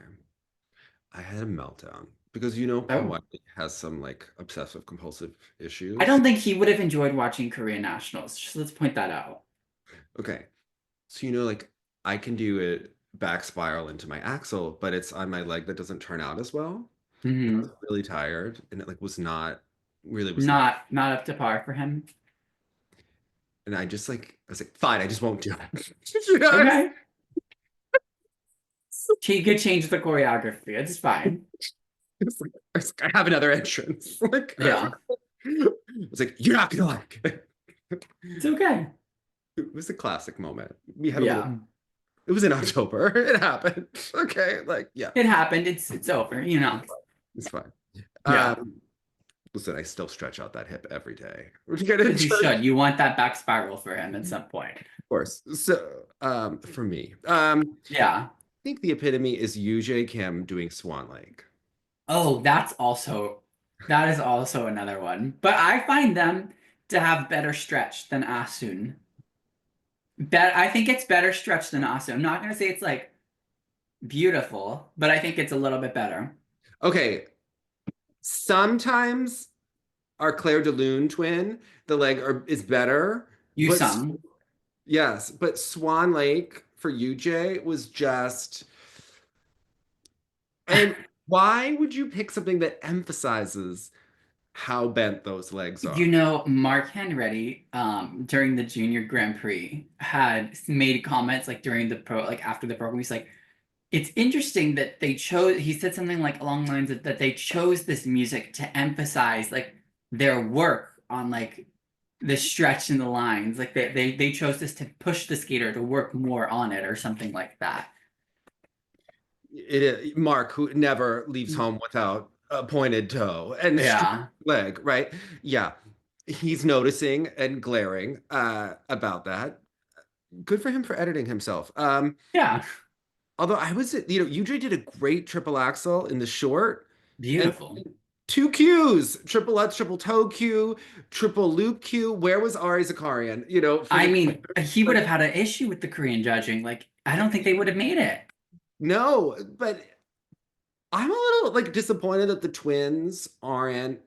I had a meltdown because Paul Oh, Wiley has some like obsessive compulsive I issues. don't think he would have enjoyed watching Korean nationals. Just let's point that out. Okay. So like I can do a back spiral into my axle, but it's on my leg that doesn't turn out as well. And I was Hmm. really tired and it like was not. Not up to par for him. And I was like, fine, I just won't do it. Yes. Okay, he could change the choreography. It's fine. I have another entrance. Like Yeah, it's like, you're not gonna like it. it's okay. It was a classic moment. We had a little. Yeah, It was in October. It happened. Okay, like yeah, it happened. It's over. it's fine. Yeah, Um, listen, I still stretch out that hip every day. We're gonna as you church, should. You want that back spiral for him at some point. of course. So, for me, Yeah. I think the epitome is Yujae Kim doing Swan Lake. Oh, that is also another one. But I find them to have better stretch than Asun. I think it's better stretch than Asun. I'm not gonna say it's like beautiful, but I think it's a little bit better. Okay, sometimes our Claire de Lune twin, the is better, You but sung. yes, but Swan Lake for UJ was just. And why would you pick something that emphasizes how bent those legs are? Mark Henready, during the Junior Grand Prix, had made comments like during the like after the program. He's like, it's interesting that he said something like along the lines of that they chose this music to emphasize like their work on like the stretch in the lines. Like they chose this to push the skater to work more on it or something like that. It is Mark, who never leaves home without a pointed toe and straight Yeah. leg, right? Yeah. He's noticing and glaring about that. Good for him for editing himself. Yeah. Although Yujae did a great triple axel in the short, and Beautiful. two Qs, triple Lutz, triple toe Q, triple loop Q. Where was Ari Zakarian? For I the mean, he would like have had an issue with the Korean judging. Like, I don't think they would have made it. no, but I'm a little like disappointed that the twins aren't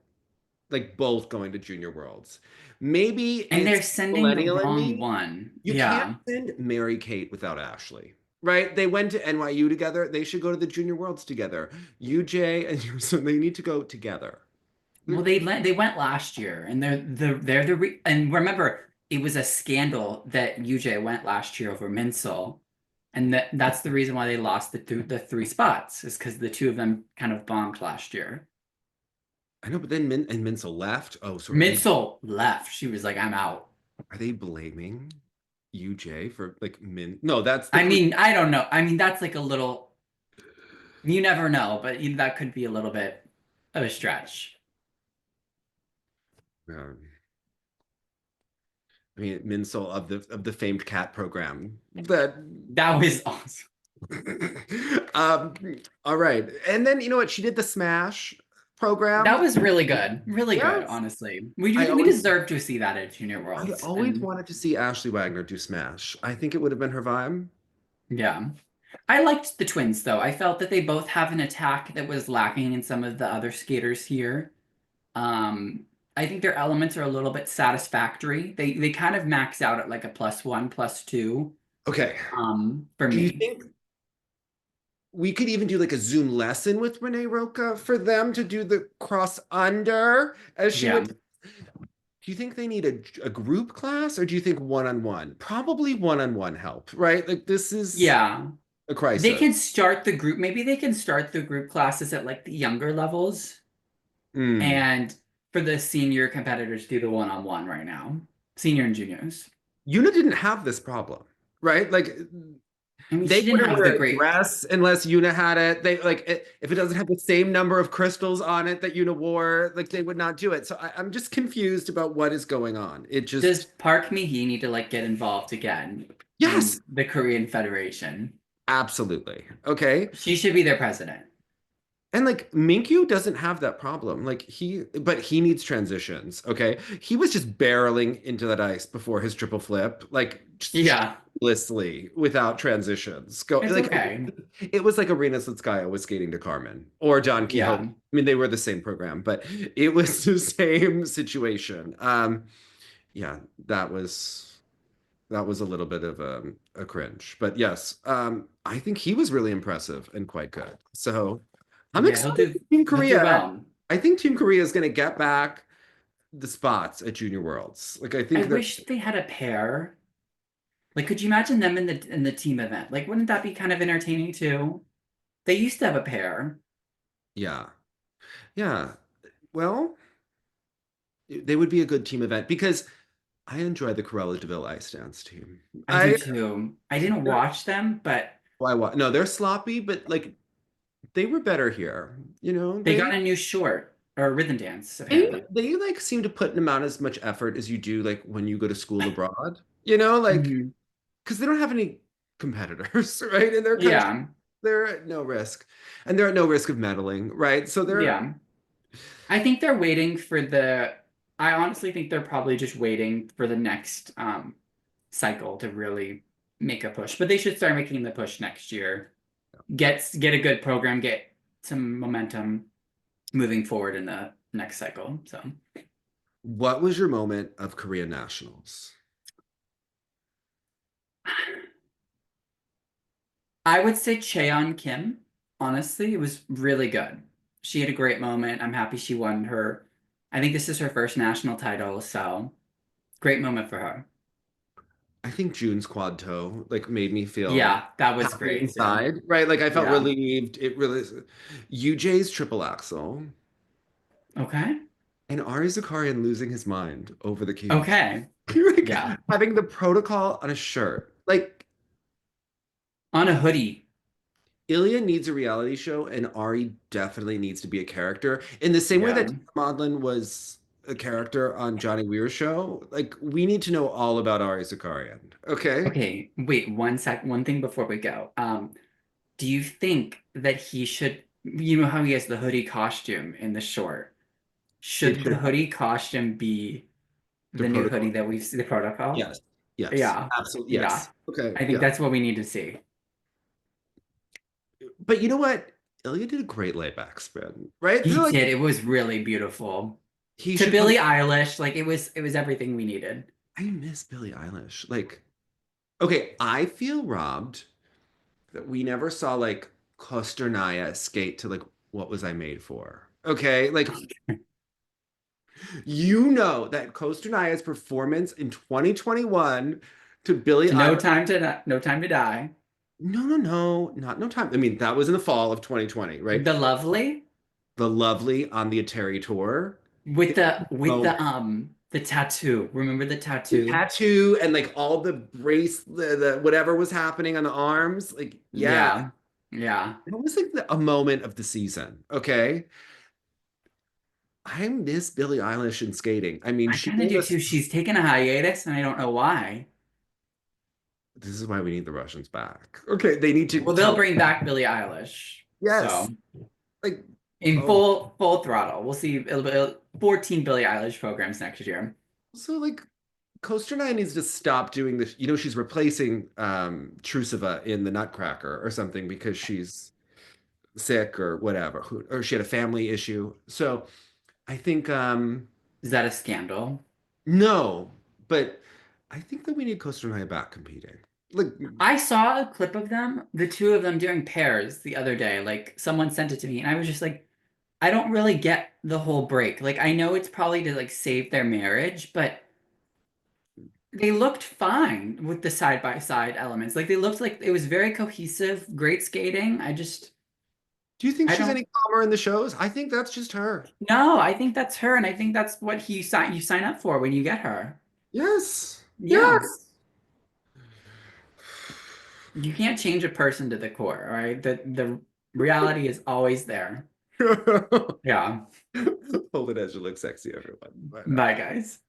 like both going to Junior Worlds. Maybe And they're it's sending the millennial in wrong me. one. You can't Yeah. send Mary Kate without Ashley, right? They went to NYU together. They should go to the Junior Worlds together. UJ and so they need to go together. Well, they went last year, and they're the re and remember it was a scandal that Yujae went last year over Minsel, and that's the reason why they lost the three spots is because the two of them kind of bombed last year. I know, but then Minso left. Oh, so Minsel left. She was like, "I'm out." are they blaming UJ for like Min? No, that's the I mean, I don't know. I mean, that's like a little. You never know, but that could be a little bit of a stretch. um, I mean Minso of the famed cat program. That That was awesome. um all right. And then you know what? She did the Smash That program. was really good. Really good, Yes. honestly. I We always deserve to see that at Junior I Worlds. always And wanted to see Ashley Wagner do Smash. I think it would have been her vibe. yeah. I liked the twins though. I felt that they both have an attack that was lacking in some of the other skaters here. I think their elements are a little bit satisfactory. They kind of max out at like a +1, +2, Okay. for Do you me. think we could even do like a Zoom lesson with Renee Roca for them to do the cross under as she Yeah. would? Do you think they need a group class or do you think one-on-one? Probably one-on-one help, right? Like this is Yeah. a They crisis. can start the group. Maybe they can start the group classes at like the younger levels. Mm. And for the senior competitors, do the one-on-one right now. Senior and juniors. Una didn't have this problem, right? Like I mean, they she didn't wouldn't have wear the a great. dress unless Una had it. They like if it doesn't have the same number of crystals on it that Una wore, like they would not do it. So I'm just confused about what is going on. It Does just Park Mi-hee need to like get involved again yes, in the Korean Federation? absolutely. Okay. She should be their president. And like Minkyu doesn't have that problem. But he needs transitions. Okay. He was just barreling into that ice before his triple flip, like just Yeah, shamelessly without transitions. Go it's like okay. it was like Arena Slitskaya was skating to Carmen or Don Quixote. Yeah, I mean, they were the same program, but it was the same situation. Yeah, that was a little bit of a cringe. But yes, I think he was really impressive and quite good. So I'm yeah, excited for Team he'll do Korea. well. I think Team Korea is going to get back the spots at Junior Worlds. Like I I think they're wish they had a pair. Like, could you imagine them in the team event? Like, wouldn't that be kind of entertaining too? They used to have a pair. yeah. Yeah. Well, they would be a good team event because I enjoy the Corella Deville ice dance team. I do too. I didn't watch them, but Why no, they're sloppy, but like they were better here. they got a new short or rhythm dance, they apparently. they like seem to put them out as much effort as you do like when you go to school abroad. Like Mhm. because they don't have any competitors, right? In their country, Yeah, they're at no risk, and they're at no risk of meddling, right? So they're yeah. I think they're waiting for the. I honestly think they're probably just waiting for the next cycle to really make a push. But they should start making the push next year. Get a good program, get some momentum moving forward in the next cycle. So what was your moment of Korean nationals? I would say Chaeyeon Kim. Honestly, it was really good. She had a great moment. I'm happy she won her. I think this is her first national title, so great moment for her. I think June's quad toe like made me feel Yeah, that was happy great too. inside, right? Like I felt Yeah. relieved. It really UJ's triple axel Okay. And Ari Zakarian losing his mind over the cubes. Okay. Like, Yeah. having the protocol on a shirt. Like, On a hoodie. Ilya needs a reality show, and Ari definitely needs to be a character. In the same way that Yeah. Maudlin was a character on Johnny Weir's show, like, we need to know all about Ari Zakarian. Okay? Okay, wait, one thing before we go. Do you think that he should, you know how he has the hoodie costume in the short? It Should the should have hoodie costume be the the new hoodie protocol. that we've seen, the protocol? Yes. Yes. Yeah. Absolutely. Yeah. Yes. Okay. I think Yeah. that's what we need to see. But you know what? Ilya did a great layback spin, right? He They're like, did. It was really beautiful. he To should come. Billie Eilish, like it was everything we needed. I miss Billie Eilish. Like, okay, I feel robbed that we never saw like Kosternaya skate to like what was I made for? Okay, like you know that Kosternaya's performance in 2021 to Billie Eilish. No time to die. No, no, no, not no time. I mean, that was in the fall of 2020, right? The lovely The Lovely on the Atari tour. with It was with so the tattoo. Remember the the tattoo? tattoo and like all the brace, the whatever was happening on the arms. Like, yeah, Yeah. Yeah. it was like a moment of the season. Okay. I miss Billie Eilish in skating. I mean, I she kind of gave do us too. She's taken a hiatus and I don't know why. this is why we need the Russians back. Okay, they need to Well, they'll tell bring back Billie Eilish. yes. So Like, in oh, full throttle. We'll see 14 Billie Eilish programs next year. so like Coaster 9 needs to stop doing this. You know, she's replacing Trusova in the Nutcracker or something because she's sick or whatever, or she had a family issue. So I think Is that a scandal? no, but I think that we need Coaster 9 back competing. Like, I saw a clip of them, the two of them doing pairs the other day. Like someone sent it to me, and I was just like, I don't really get the whole break. Like I know it's probably to like save their marriage, but they looked fine with the side by side elements. Like they looked like it was very cohesive, great skating. do you think I she's don't any calmer in the shows? I think that's just her. know. I think that's her, and I think that's what you sign up for when you get her. Yes. Yeah. Yes. You can't change a person to the core, all right? The reality is always there. Yeah. Hold it as you look sexy, everyone. Bye now. Bye, guys.